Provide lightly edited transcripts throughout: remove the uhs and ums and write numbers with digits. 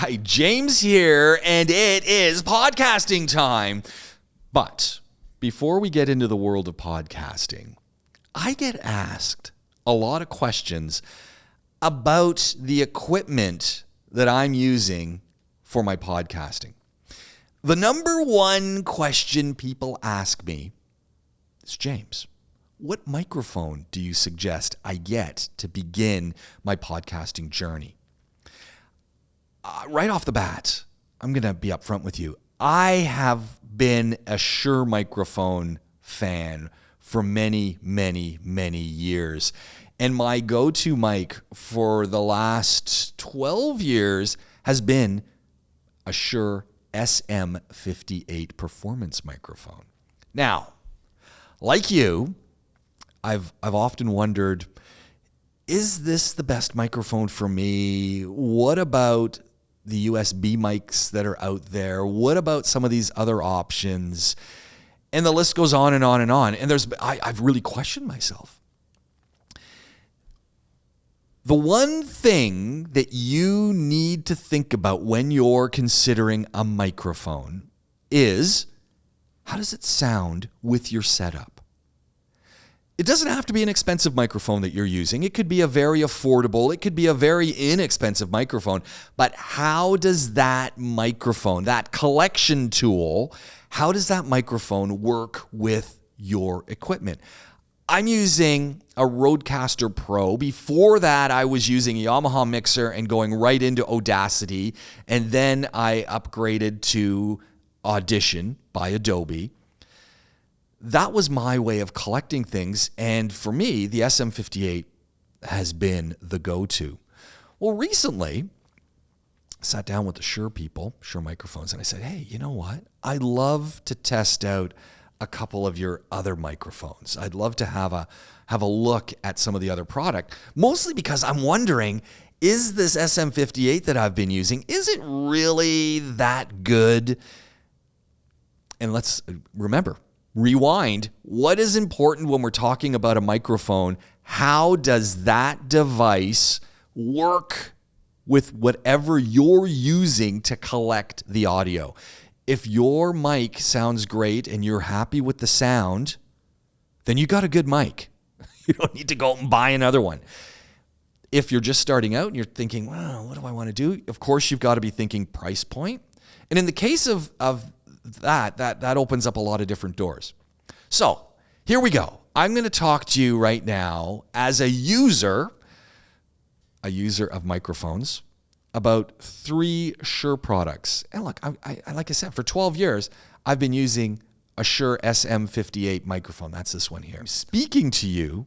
right, James here, and it is podcasting time. But before we get into the world of podcasting, I get asked a lot of questions about the equipment that I'm using for my podcasting. The number one question people ask me is, James, what microphone do you suggest I get to begin my podcasting journey? Right off the bat, I'm going to be upfront with you. I have been a Shure microphone fan for many, many, many years. And my go-to mic for the last 12 years has been a Shure SM58 performance microphone. Now, like you, I've often wondered, is this the best microphone for me? What about the USB mics that are out there? What about some of these other options? And the list goes on and on and on. And I've really questioned myself. The one thing that you need to think about when you're considering a microphone is, how does it sound with your setup? It doesn't have to be an expensive microphone that you're using. It could be a very affordable, it could be a very inexpensive microphone. But how does that microphone, that collection tool, how does that microphone work with your equipment? I'm using a Rodecaster Pro. Before that, I was using a Yamaha mixer and going right into Audacity. And then I upgraded to Audition by Adobe. That was my way of collecting things. And for me, the SM58 has been the go-to. Well, recently, I sat down with the Shure people, Shure microphones, and I said, hey, you know what? I'd love to test out a couple of your other microphones. I'd love to have a look at some of the other product, mostly because I'm wondering, is this SM58 that I've been using, is it really that good? And let's remember, rewind, what is important when we're talking about a microphone? How does that device work with whatever you're using to collect the audio? If your mic sounds great and you're happy with the sound, then you got a good mic. You don't need to go out and buy another one. If you're just starting out and you're thinking, well, what do I want to do? Of course, you've got to be thinking price point. And in the case of that opens up a lot of different doors. So here we go. I'm going to talk to you right now as a user of microphones, about 3 Shure products. And look, I like I said, for 12 years, I've been using a Shure SM58 microphone. That's this one here. I'm speaking to you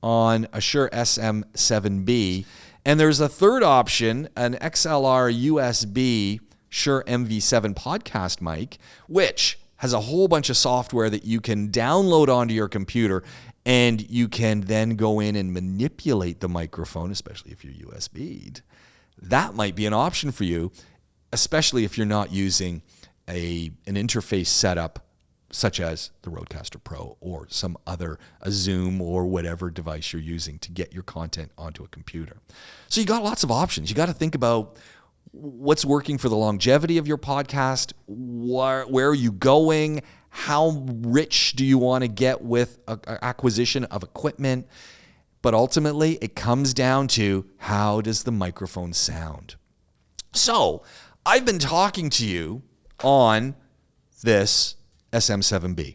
on a Shure SM7B. And there's a third option, an XLR USB Shure MV7 podcast mic, which has a whole bunch of software that you can download onto your computer, and you can then go in and manipulate the microphone, especially if you're USB'd. That might be an option for you, especially if you're not using an interface setup such as the Rodecaster Pro or some other, a Zoom or whatever device you're using to get your content onto a computer. So you got lots of options. You got to think about what's working for the longevity of your podcast, where are you going, how rich do you want to get with acquisition of equipment. But ultimately, it comes down to, how does the microphone sound? So I've been talking to you on this SM7B.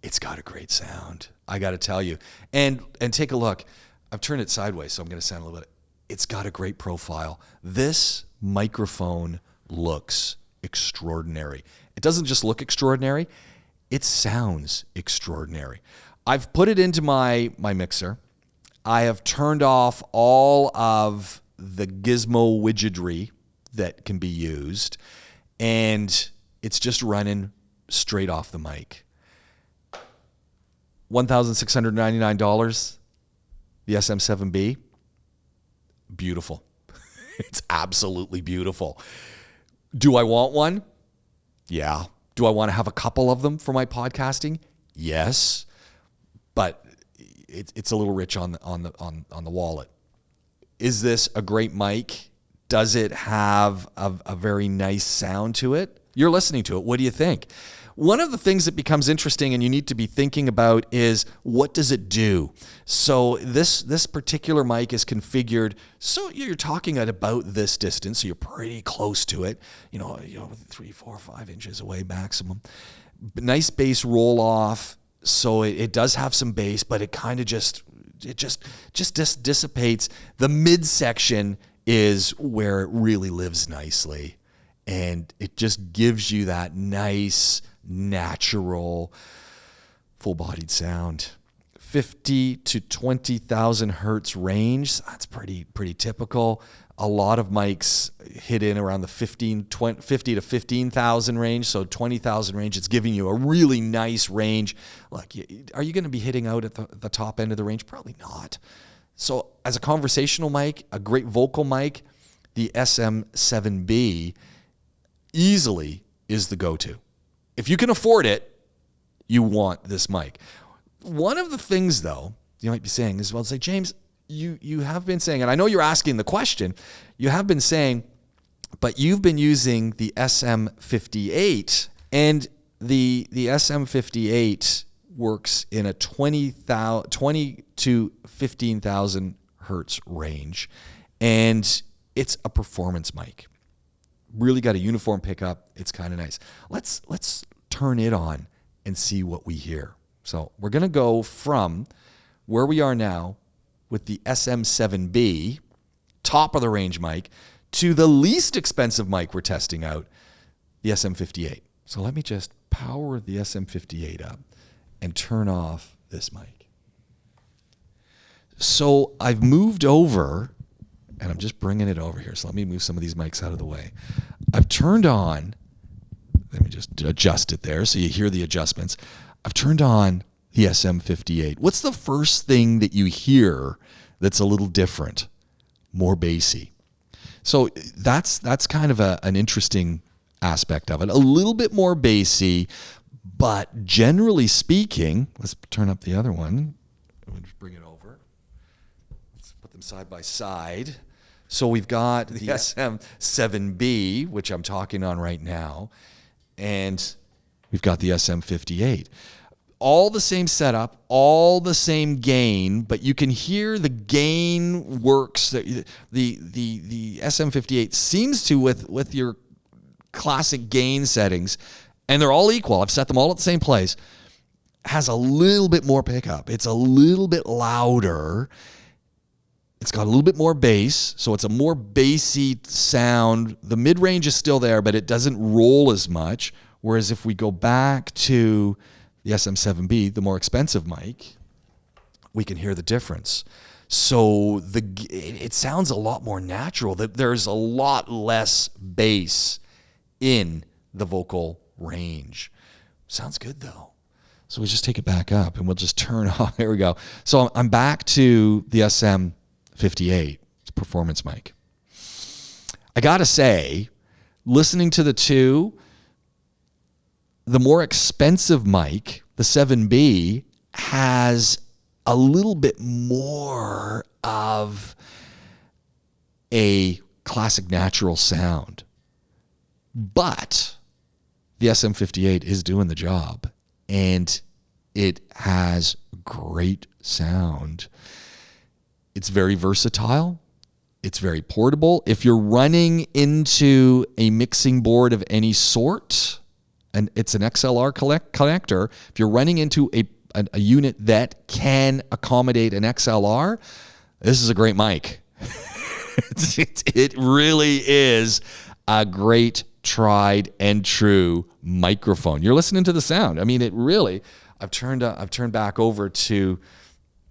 It's got a great sound, I got to tell you. And take a look. I've turned it sideways, so I'm going to sound a little bit. It's got a great profile. This microphone looks extraordinary. It doesn't just look extraordinary, it sounds extraordinary. I've put it into my mixer. I have turned off all of the gizmo widgetry that can be used, and it's just running straight off the mic. $1,699, the SM7B. Beautiful. It's absolutely beautiful. Do I want one? Yeah. Do I want to have a couple of them for my podcasting? Yes. But it's a little rich on the wallet. Is this a great mic Does it have a very nice sound to it? You're listening to it. What do you think? One of the things that becomes interesting and you need to be thinking about is, what does it do? So this particular mic is configured so you're talking at about this distance, so you're pretty close to it, 3, 4, 5 inches away maximum. Nice bass roll off, so it does have some bass, but it kind of just dissipates. The midsection is where it really lives nicely, and it just gives you that nice, natural, full-bodied sound. 50 to 20,000 hertz range, that's pretty typical. A lot of mics hit in around the 50 to 15,000 range, so 20,000 range. It's giving you a really nice range. Like, are you going to be hitting out at the top end of the range? Probably not. So as a conversational mic, a great vocal mic, the SM7B easily is the go-to. If you can afford it, you want this mic. One of the things, though, you might be saying is, well, say, James, you have been saying, and I know you're asking the question, you have been saying, but you've been using the SM58, and the SM58 works in a 20 to 15,000 hertz range, and it's a performance mic. Really got a uniform pickup. It's kind of nice. Let's turn it on and see what we hear. So we're going to go from where we are now with the SM7B, top of the range mic, to the least expensive mic we're testing out, the SM58. So let me just power the SM58 up and turn off this mic. So I've moved over, and I'm just bringing it over here. So let me move some of these mics out of the way. I've turned on, let me just adjust it there so you hear the adjustments. I've turned on the SM58. What's the first thing that you hear that's a little different? More bassy. So that's kind of an interesting aspect of it. A little bit more bassy, but generally speaking, let's turn up the other one. Let me just bring it over. Let's put them side by side. So we've got the SM7B, which I'm talking on right now, and we've got the SM58. All the same setup, all the same gain, but you can hear the gain works. The SM58 seems to, with your classic gain settings, and they're all equal. I've set them all at the same place. Has a little bit more pickup. It's a little bit louder. It's got a little bit more bass, so it's a more bassy sound. The mid-range is still there, but it doesn't roll as much. Whereas if we go back to the SM7B, the more expensive mic, we can hear the difference. So it sounds a lot more natural. There's a lot less bass in the vocal range. Sounds good, though. So we just take it back up, and we'll just turn off. There we go. So I'm back to the SM58. It's a performance mic. I got to say, listening to the two, the more expensive mic, the 7B, has a little bit more of a classic natural sound. But the SM58 is doing the job, and it has great sound. It's very versatile. It's very portable. If you're running into a mixing board of any sort, and it's an XLR connector, if you're running into a unit that can accommodate an XLR, this is a great mic. It really is a great tried and true microphone. You're listening to the sound. I mean, it really, I've turned back over to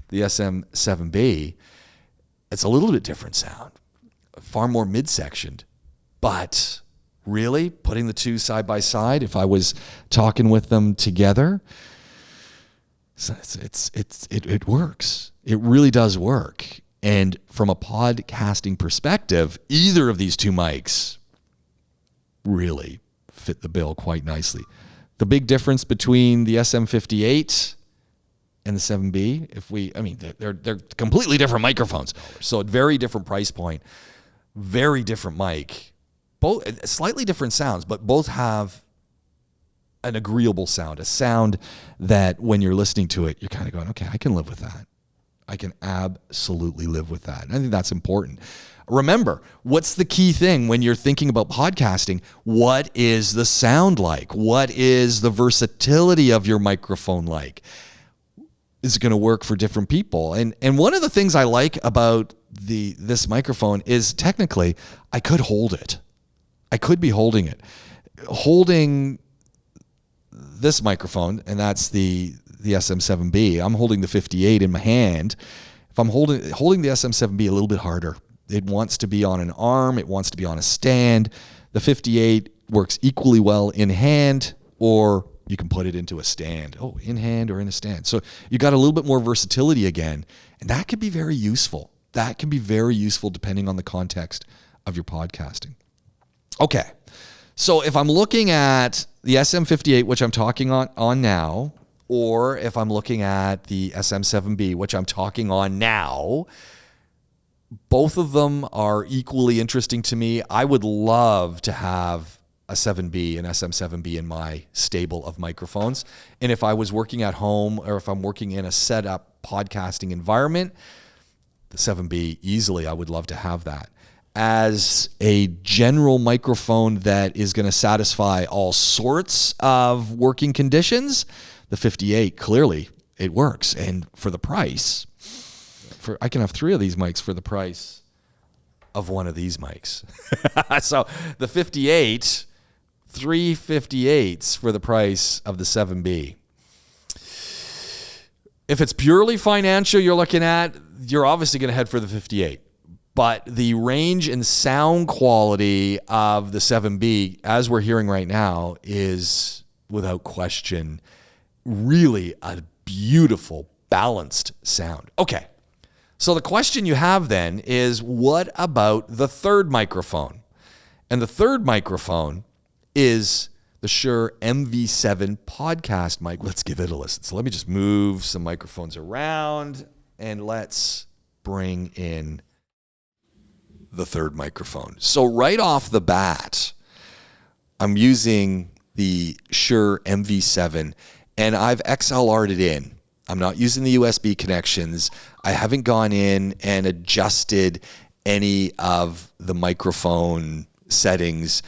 the SM7B. It's a little bit different sound, far more mid-sectioned, but really putting the two side by side, if I was talking with them together, it works. It really does work. And from a podcasting perspective, either of these two mics really fit the bill quite nicely. The big difference between the SM58 and the 7B, they're completely different microphones. So a very different price point. very different mic, both slightly different sounds, but both have an agreeable sound, a sound that when you're listening to it, you're kind of going, okay, I can live with that. I can absolutely live with that. And I think that's important. Remember, what's the key thing when you're thinking about podcasting? What is the sound like? What is the versatility of your microphone like? Is it going to work for different people? And one of the things I like about this microphone is technically I could hold it. I could be holding it. Holding this microphone, and that's the SM7B. I'm holding the 58 in my hand. If I'm holding the SM7B a little bit harder, it wants to be on an arm. It wants to be on a stand. The 58 works equally well in hand, or you can put it into a stand. Oh, in hand or in a stand. So you got a little bit more versatility again, and that can be very useful. That can be very useful depending on the context of your podcasting. Okay, so if I'm looking at the SM58, which I'm talking on now, or if I'm looking at the SM7B, which I'm talking on now, both of them are equally interesting to me. I would love to have a 7B and SM7B in my stable of microphones. And if I was working at home or if I'm working in a set up podcasting environment, the 7B easily, I would love to have that. As a general microphone that is going to satisfy all sorts of working conditions, the 58, clearly it works. And for the price, I can have 3 of these mics for the price of one of these mics. So the 58, 3 58s for the price of the 7B. If it's purely financial you're looking at, you're obviously going to head for the 58. But the range and sound quality of the 7B, as we're hearing right now, is without question really a beautiful, balanced sound. Okay. So the question you have then is, what about the third microphone? And the third microphone is the Shure MV7 podcast mic. Let's give it a listen. So let me just move some microphones around and let's bring in the third microphone. So right off the bat, I'm using the Shure MV7 and I've XLR'd it in. I'm not using the USB connections. I haven't gone in and adjusted any of the microphone settings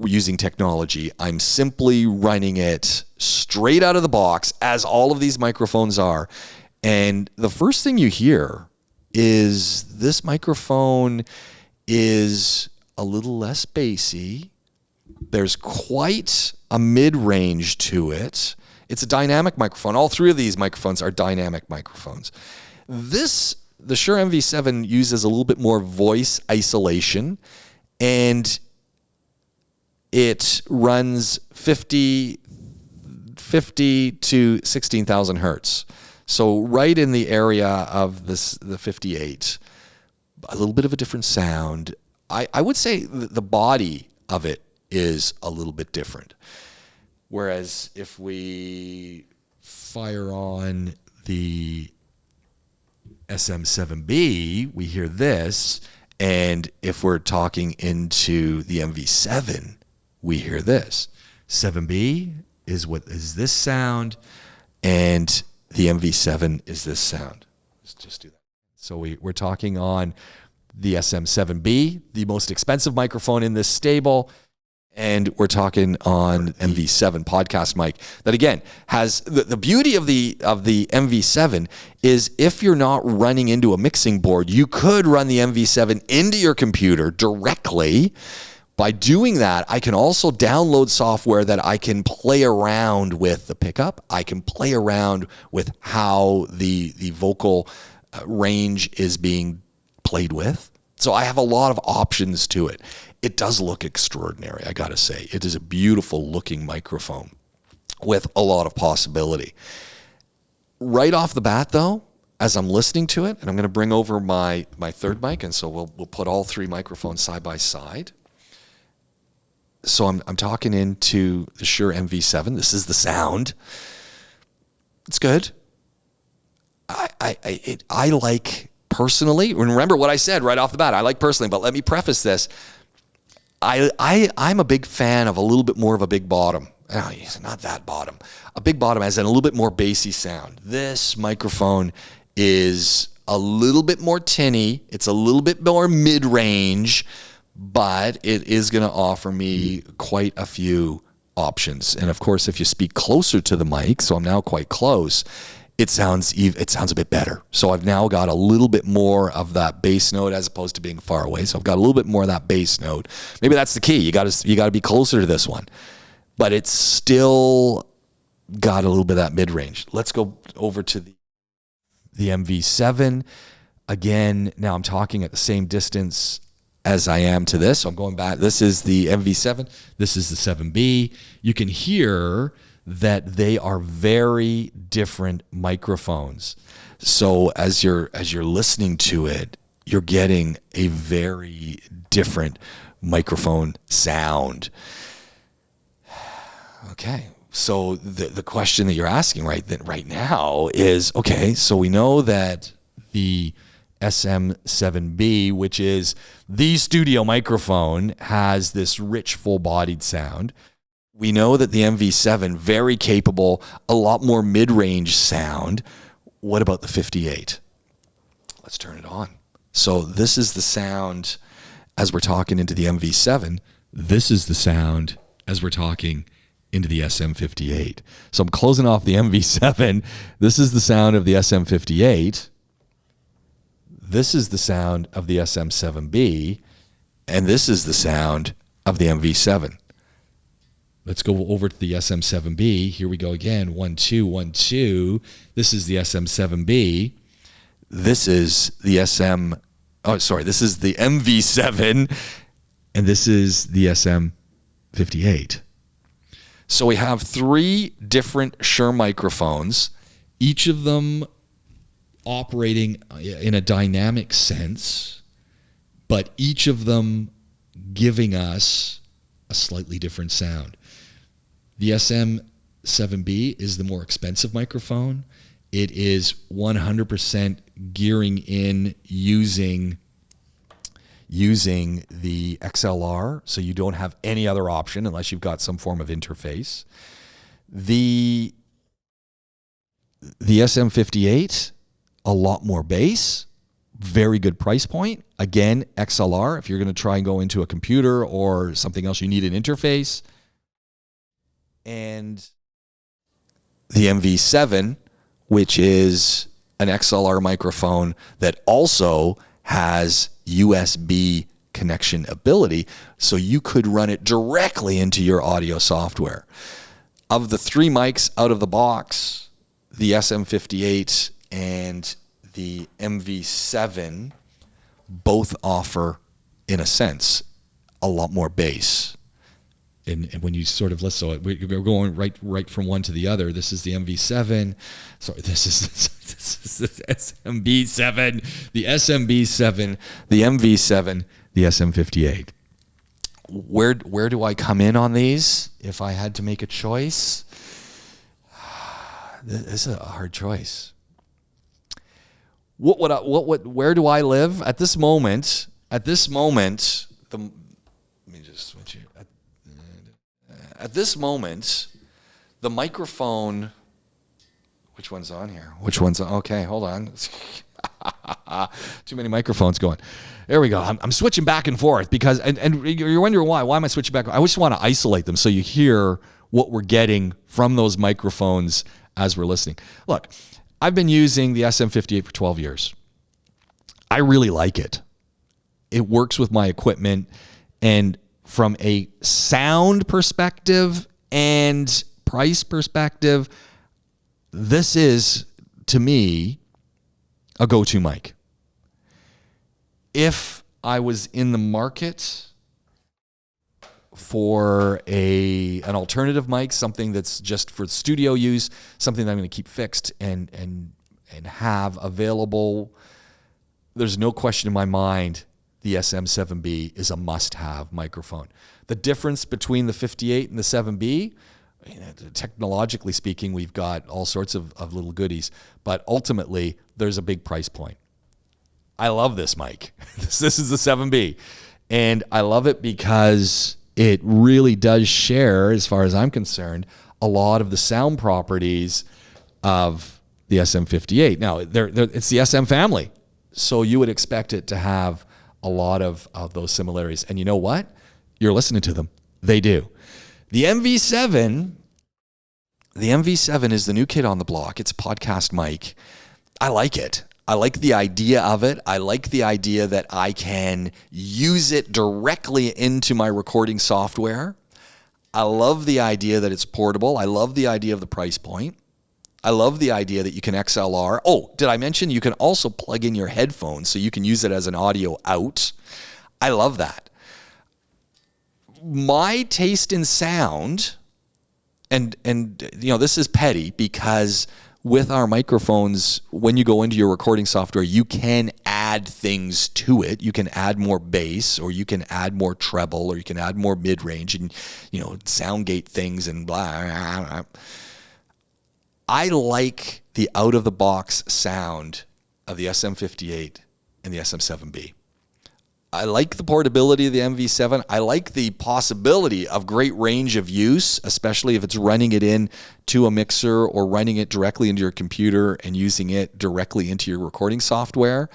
using technology. I'm simply running it straight out of the box, as all of these microphones are. And the first thing you hear is this microphone is a little less bassy. There's quite a mid-range to it. It's a dynamic microphone. All 3 of these microphones are dynamic microphones. The Shure MV7 uses a little bit more voice isolation, and it runs 50 to 16,000 hertz. So right in the area of the 58, a little bit of a different sound. I would say the body of it is a little bit different. Whereas if we fire on the SM7B, we hear this. And if we're talking into the MV7, we hear this. 7B is what is this sound, and the MV7 is this sound. Let's just do that. So we're talking on the SM7B, the most expensive microphone in this stable, and we're talking on MV7 podcast mic that, again, has the beauty of the MV7 is if you're not running into a mixing board, you could run the MV7 into your computer directly. By doing that, I can also download software that I can play around with the pickup. I can play around with how the vocal range is being played with. So I have a lot of options to it. It does look extraordinary, I gotta say. It is a beautiful looking microphone with a lot of possibility. Right off the bat though, as I'm listening to it, and I'm gonna bring over my third mic, and so we'll put all 3 microphones side by side. So I'm talking into the Shure MV7. This is the sound. It's good. I like personally, remember what I said right off the bat, I like personally, but let me preface this. I'm a big fan of a little bit more of a big bottom. Oh, not that bottom. A big bottom as in a little bit more bassy sound. This microphone is a little bit more tinny. It's a little bit more mid-range, but it is going to offer me quite a few options. And of course, if you speak closer to the mic, so I'm now quite close, it sounds a bit better. So I've now got a little bit more of that bass note as opposed to being far away. So I've got a little bit more of that bass note. Maybe that's the key. You got to be closer to this one. But it's still got a little bit of that mid-range. Let's go over to the MV7. Again, now I'm talking at the same distance as I am to this. So I'm going back. This is the MV7. This is the 7B. You can hear that they are very different microphones. So as you're listening to it, you're getting a very different microphone sound. Okay, so the question that you're asking right now is, okay, so we know that the SM7B, which is the studio microphone, has this rich, full-bodied sound. We know that the MV7, very capable, a lot more mid-range sound. What about the 58? Let's turn it on. So this is the sound as we're talking into the MV7. This is the sound as we're talking into the SM58. So I'm closing off the MV7. This is the sound of the SM58. This is the sound of the SM7B. And this is the sound of the MV7. Let's go over to the SM7B. Here we go again. 1, 2, 1, 2. This is the SM7B. This is the this is the MV7. And this is the SM58. So we have 3 different Shure microphones, each of them operating in a dynamic sense, but each of them giving us a slightly different sound. The SM7B is the more expensive microphone. It is 100% gearing in using the XLR, so you don't have any other option unless you've got some form of interface. The SM58, a lot more bass, very good price point. Again, XLR, if you're going to try and go into a computer or something else, you need an interface. And the MV7, which is an XLR microphone that also has USB connection ability, so you could run it directly into your audio software. Of the 3 mics out of the box, the SM58 and the MV7 both offer, in a sense, a lot more bass. And when you sort of listen, so we're going right from one to the other. This is the MV7. Sorry, this is the SMB7, the SMB7, the MV7, the SM58. Where do I come in on these? If I had to make a choice, this is a hard choice. Where do I live at this moment? Let me just switch here. At this moment, the microphone, which one's on here? Okay, hold on. Too many microphones going. There we go. I'm switching back and forth because, and you're wondering why. Why am I switching back? I just want to isolate them so you hear what we're getting from those microphones as we're listening. Look, I've been using the SM58 for 12 years. I really like it. It works with my equipment, and from a sound perspective and price perspective, this is, to me, a go-to mic. If I was in the market for an alternative mic, something that's just for studio use, something that I'm going to keep fixed and have available, there's no question in my mind the SM7B is a must-have microphone. The difference between the 58 and the 7B, technologically speaking, we've got all sorts of little goodies, but ultimately there's a big price point. I love this mic. This is the 7B. And I love it because it really does share, as far as I'm concerned, a lot of the sound properties of the SM58. Now, it's the SM family. So you would expect it to have a lot of those similarities. And you know what? You're listening to them. They do. The MV7 is the new kid on the block. It's a podcast mic. I like it. I like the idea of it. I like the idea that I can use it directly into my recording software. I love the idea that it's portable. I love the idea of the price point. I love the idea that you can XLR. Oh, did I mention you can also plug in your headphones so you can use it as an audio out? I love that. My taste in sound, and you know, this is petty because with our microphones, when you go into your recording software, you can add things to it. You can add more bass, or you can add more treble, or you can add more mid-range, and you know, sound gate things and blah. I like the out-of-the-box sound of the SM58 and the SM7B. I like the portability of the MV7. I like the possibility of great range of use, especially if it's running it in to a mixer or running it directly into your computer and using it directly into your recording software.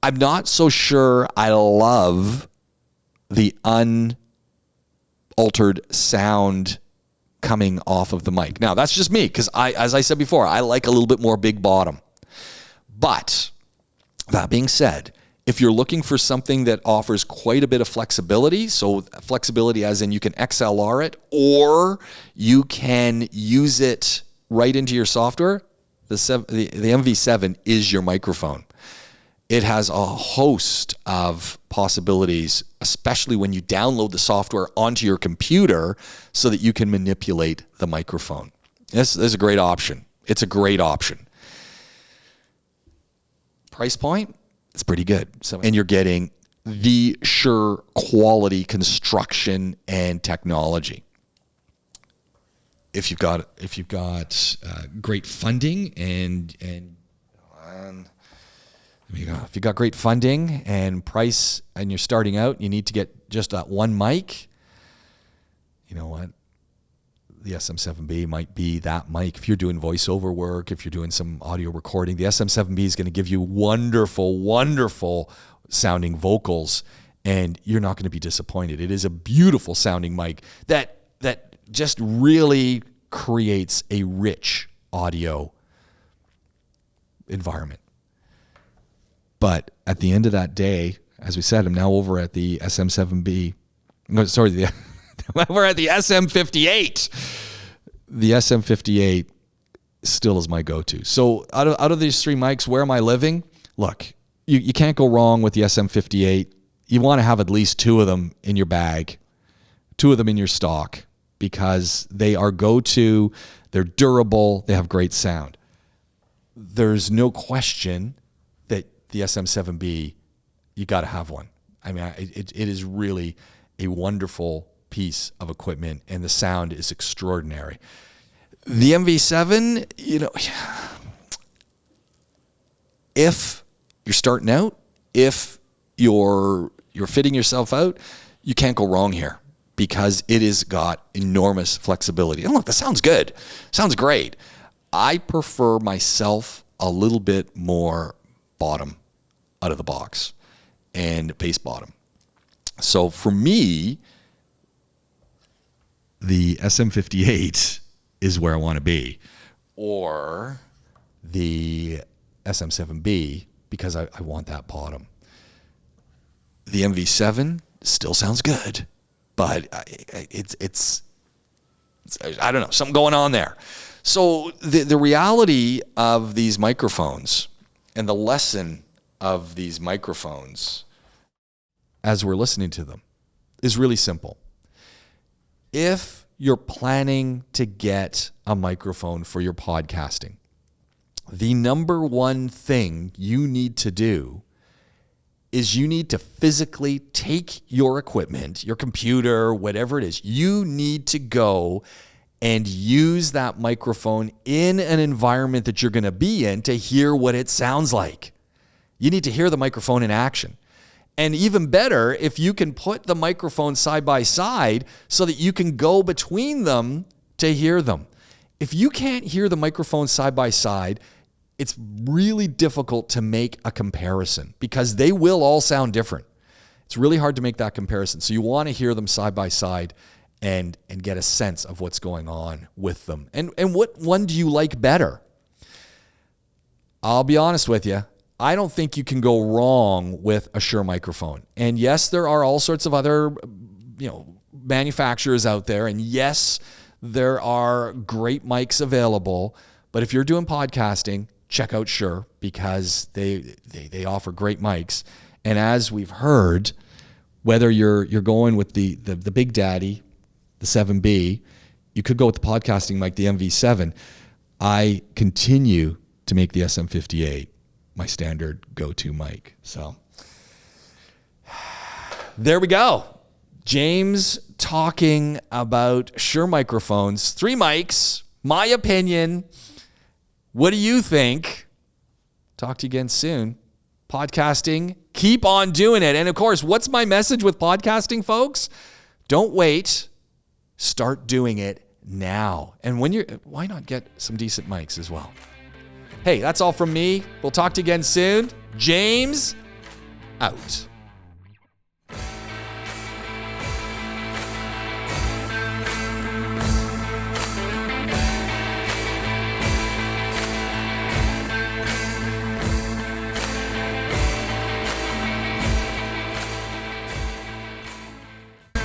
I'm not so sure I love the unaltered sound coming off of the mic. Now, that's just me because as I said before, I like a little bit more big bottom. But that being said, if you're looking for something that offers quite a bit of flexibility, so flexibility as in you can XLR it or you can use it right into your software, the MV7 is your microphone. It has a host of possibilities, especially when you download the software onto your computer so that you can manipulate the microphone. This is a great option. It's a great option. Price point, it's pretty good. And you're getting the Shure quality construction and technology. If you've got great funding and if you've got great funding and price and you're starting out, you need to get just that one mic. You know what? The SM7B might be that mic. If you're doing voiceover work, if you're doing some audio recording, the SM7B is going to give you wonderful, wonderful sounding vocals, and you're not going to be disappointed. It is a beautiful sounding mic that just really creates a rich audio environment. But at the end of that day, as we said, I'm now over at the SM7B. No, sorry, we're at the SM58. The SM58 still is my go-to. So out of these three mics, where am I living? Look, you can't go wrong with the SM58. You want to have at least two of them in your bag, two of them in your stock, because they are go-to, they're durable, they have great sound. There's no question that the SM7B, you got to have one. I mean, it is really a wonderful piece of equipment, and the sound is extraordinary. The MV7, you know, if you're starting out, if you're fitting yourself out, you can't go wrong here because it has got enormous flexibility. And look, that sounds good. Sounds great. I prefer myself a little bit more bottom out of the box and bass bottom. So for me, the SM58 is where I want to be, or the SM7B because I want that bottom. The MV7 still sounds good, but it's I don't know, something going on there. So the reality of these microphones and the lesson of these microphones as we're listening to them is really simple. If you're planning to get a microphone for your podcasting, the number one thing you need to do is you need to physically take your equipment, your computer, whatever it is. You need to go and use that microphone in an environment that you're going to be in to hear what it sounds like. You need to hear the microphone in action. And even better, if you can put the microphone side by side so that you can go between them to hear them. If you can't hear the microphone side by side, it's really difficult to make a comparison because they will all sound different. It's really hard to make that comparison. So you want to hear them side by side and get a sense of what's going on with them. And what one do you like better? I'll be honest with you. I don't think you can go wrong with a Shure microphone. And yes, there are all sorts of other, manufacturers out there. And yes, there are great mics available. But if you're doing podcasting, check out Shure because they offer great mics. And as we've heard, whether you're going with the Big Daddy, the 7B, you could go with the podcasting mic, the MV7. I continue to make the SM58 my standard go-to mic. So there we go. James talking about Shure microphones, 3 mics, my opinion. What do you think? Talk to you again soon. Podcasting, keep on doing it. And of course, what's my message with podcasting, folks? Don't wait. Start doing it now. And why not get some decent mics as well? Hey, that's all from me. We'll talk to you again soon. James, out.